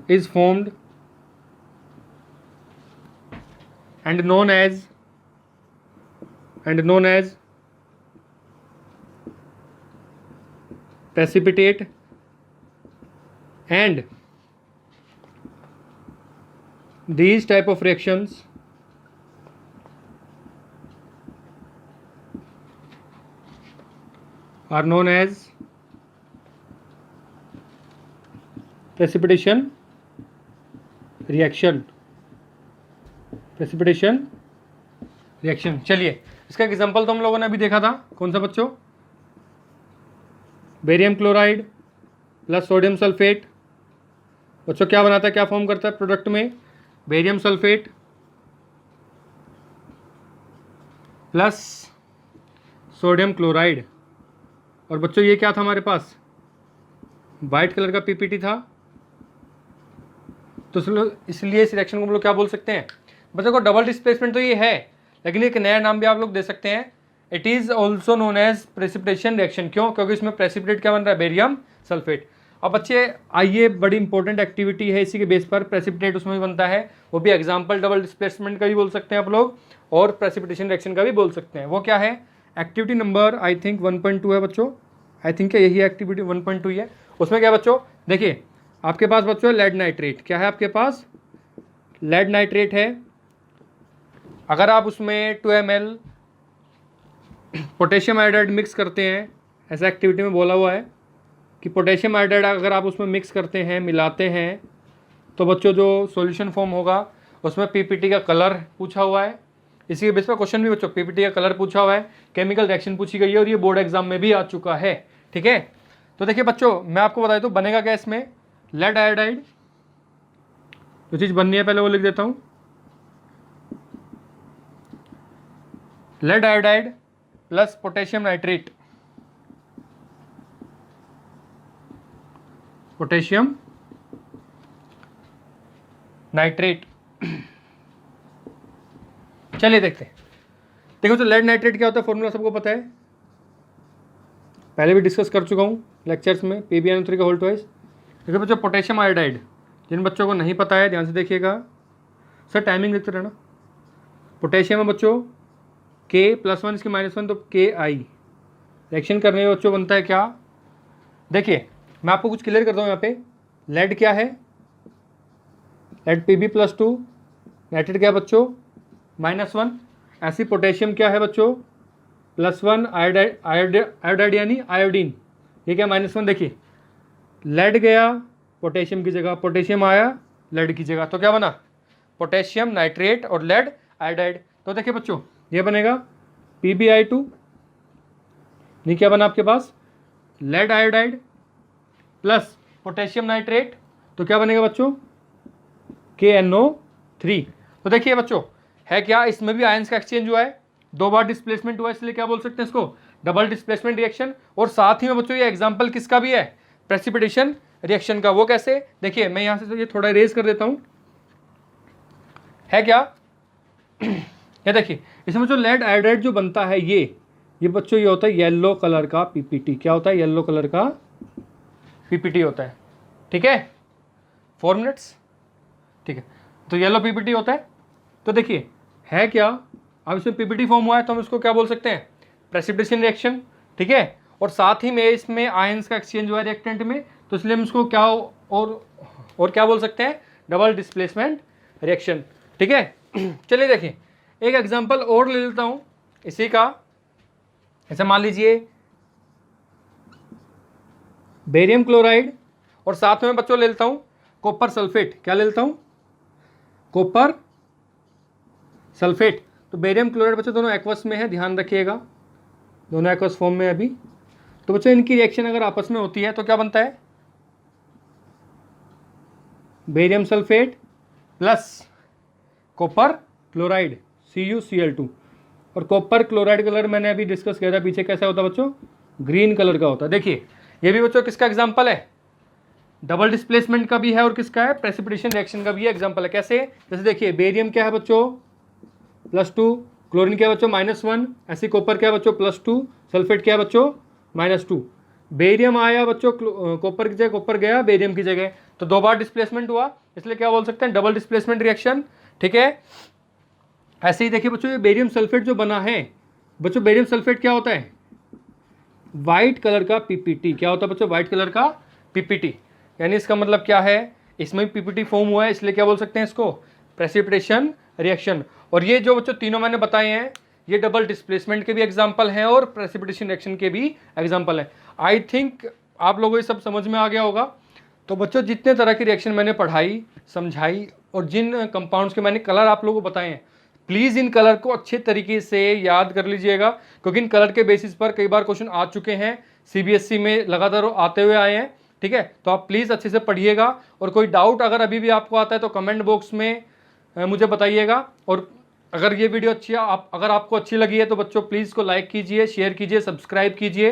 is formed and known as precipitate, and these type of reactions are known as precipitation reaction। Precipitation reaction. चलिए इसका एग्जांपल तो हम लोगों ने अभी देखा था, कौन सा बच्चों, barium chloride plus sodium sulphate. बच्चों क्या बनाता है, क्या फॉर्म करता है प्रोडक्ट में, barium sulphate plus sodium chloride. और बच्चों ये क्या था हमारे पास, वाइट कलर का पीपीटी था। तो इसलिए इस रिएक्शन को हम लोग क्या बोल सकते हैं बच्चों को, डबल डिस्प्लेसमेंट तो ये है, लेकिन एक नया नाम भी आप लोग दे सकते हैं, it is also known as precipitation reaction. क्यों, क्योंकि इसमें प्रेसिपिटेट क्या बन रहा है, बेरियम सल्फेट। अब बच्चे आइए, बड़ी इंपॉर्टेंट एक्टिविटी है, इसी के बेस पर प्रेसिपिटेट उसमें भी बनता है, वो भी एग्जाम्पल डबल डिस्प्लेसमेंट का भी बोल सकते हैं आप लोग, और प्रेसिपिटेशन रिएक्शन का भी बोल सकते हैं। वो क्या है, एक्टिविटी नंबर आई थिंक 1.2 है बच्चों, आई थिंक यही एक्टिविटी 1.2 है। उसमें क्या बच्चों, देखिए आपके पास बच्चों लेड नाइट्रेट, क्या है आपके पास, लेड नाइट्रेट है। अगर आप उसमें 2 ml पोटेशियम आयोडाइड मिक्स करते हैं, ऐसा एक्टिविटी में बोला हुआ है कि पोटेशियम आयोडाइड अगर आप उसमें मिक्स करते हैं, मिलाते हैं, तो बच्चों जो सॉल्यूशन फॉर्म होगा उसमें पीपीटी का कलर पूछा हुआ है। इसी के बेस पर क्वेश्चन भी बच्चों पीपीटी का कलर पूछा हुआ है, केमिकल रिएक्शन पूछी गई है, और ये बोर्ड एग्जाम में भी आ चुका है। ठीक है, तो देखिए बच्चों मैं आपको बता दूं बनेगा क्या इसमें, लेड आयोडाइड, जो चीज़ बननी है पहले वो लिख देता हूँ, lead iodide plus potassium nitrate, potassium nitrate. चलिए देखते हैं। देखो तो लेड नाइट्रेट क्या होता है, फॉर्मूला सबको पता है, पहले भी डिस्कस कर चुका हूँ लेक्चर्स में, PbNO3 का होल ट्वाइस। देखो बच्चों पोटेशियम आयोडाइड, जिन बच्चों को नहीं पता है ध्यान से देखिएगा, सर टाइमिंग देखते रहना। पोटेशियम है बच्चों K+1 इसकी -1 तो Ki, रिएक्शन करने में बच्चों बनता है क्या, देखिए मैं आपको कुछ क्लियर करता हूँ यहाँ पे। लेड क्या है, लेड Pb+2, नाइट्रेट क्या है बच्चों -1, ऐसी पोटेशियम क्या है बच्चों +1, आयोडाइड यानी आयोडीन, ये क्या -1। देखिए लेड गया पोटेशियम की जगह, पोटेशियम आया लेड की जगह, तो क्या बना, पोटेशियम नाइट्रेट और लेड आयोडाइड। तो देखिए बच्चों ये बनेगा PbI2, ये क्या बना आपके पास, lead iodide plus potassium nitrate, तो क्या बनेगा बच्चों KNO3। तो देखिए बच्चों है क्या, इसमें भी आयंस का एक्सचेंज हुआ है, 2 बार डिस्प्लेसमेंट हुआ है, इसलिए क्या बोल सकते हैं इसको, डबल डिस्प्लेसमेंट रिएक्शन। और साथ ही में बच्चों ये एग्जांपल किसका भी है, प्रेसिपिटेशन रिएक्शन का। वो कैसे, देखिए मैं यहां से तो ये थोड़ा इरेज कर देता हूं, है क्या ये देखिए इसमें जो लेड आयोडाइड जो बनता है ये बच्चों ये होता है येलो कलर का पीपीटी। क्या होता है, येलो कलर का पीपीटी होता है। ठीक है 4 मिनट्स, ठीक है, तो येलो पीपीटी होता है। तो देखिए है क्या, अब इसमें पीपीटी फॉर्म हुआ है तो हम इसको क्या बोल सकते हैं, प्रेसिपिटेशन रिएक्शन। ठीक है, और साथ ही में इसमें आयंस का एक्सचेंज हुआ है रिएक्टेंट में, तो इसलिए हम इसको क्या और क्या बोल सकते हैं, डबल डिस्प्लेसमेंट रिएक्शन। ठीक है चलिए देखिए एक एग्जांपल और ले लेता हूं इसी का, ऐसा मान लीजिए बेरियम क्लोराइड और साथ में बच्चों ले लेता हूं कॉपर सल्फेट। क्या ले लेता हूं, कॉपर सल्फेट। तो बेरियम क्लोराइड बच्चों दोनों एक्वस में है, ध्यान रखिएगा, दोनों एक्वस फॉर्म में अभी। तो बच्चों इनकी रिएक्शन अगर आपस में होती है तो क्या बनता है, barium sulphate plus copper chloride CuCl2। और कॉपर क्लोराइड कलर मैंने अभी डिस्कस किया था पीछे, कैसा होता है बच्चों, ग्रीन कलर का होता है। देखिए ये भी बच्चों किसका एग्जांपल है, डबल डिस्प्लेसमेंट का भी है और किसका है, प्रेसिपिटेशन रिएक्शन का भी एग्जांपल है। कैसे, जैसे देखिए बेरियम क्या है बच्चों +2, क्लोरीन क्या है बच्चों -1, ऐसी कॉपर क्या है बच्चों +2, सल्फेट क्या है बच्चों -2। बेरियम आया बच्चों कॉपर की जगह, कॉपर गया बेरियम की जगह, तो 2 बार डिस्प्लेसमेंट हुआ, इसलिए क्या बोल सकते हैं, डबल डिस्प्लेसमेंट रिएक्शन। ठीक है, ऐसे ही देखिए बच्चों ये बेरियम सल्फेट जो बना है बच्चों, बेरियम सल्फेट क्या होता है, वाइट कलर का पीपीटी। क्या होता है बच्चों, वाइट कलर का पीपीटी, यानी इसका मतलब क्या है, इसमें भी पीपीटी फॉर्म हुआ है, इसलिए क्या बोल सकते हैं इसको, प्रेसिपिटेशन रिएक्शन। और ये जो बच्चों तीनों मैंने बताए हैं ये डबल डिस्प्लेसमेंट के भी एग्जांपल हैं और प्रेसिपिटेशन रिएक्शन के भी एग्जांपल हैं। आई थिंक आप लोगों को ये सब समझ में आ गया होगा। तो बच्चों जितने तरह की रिएक्शन मैंने पढ़ाई समझाई और जिन कंपाउंड्स के मैंने कलर आप लोगों को बताए हैं, प्लीज़ इन कलर को अच्छे तरीके से याद कर लीजिएगा, क्योंकि इन कलर के बेसिस पर कई बार क्वेश्चन आ चुके हैं, सीबीएसई में लगातार आते हुए आए हैं। ठीक है, तो आप प्लीज़ अच्छे से पढ़िएगा, और कोई डाउट अगर अभी भी आपको आता है तो कमेंट बॉक्स में मुझे बताइएगा। और अगर ये वीडियो अच्छी अगर आपको अच्छी लगी है तो बच्चों प्लीज़ को लाइक कीजिए, शेयर कीजिए, सब्सक्राइब कीजिए।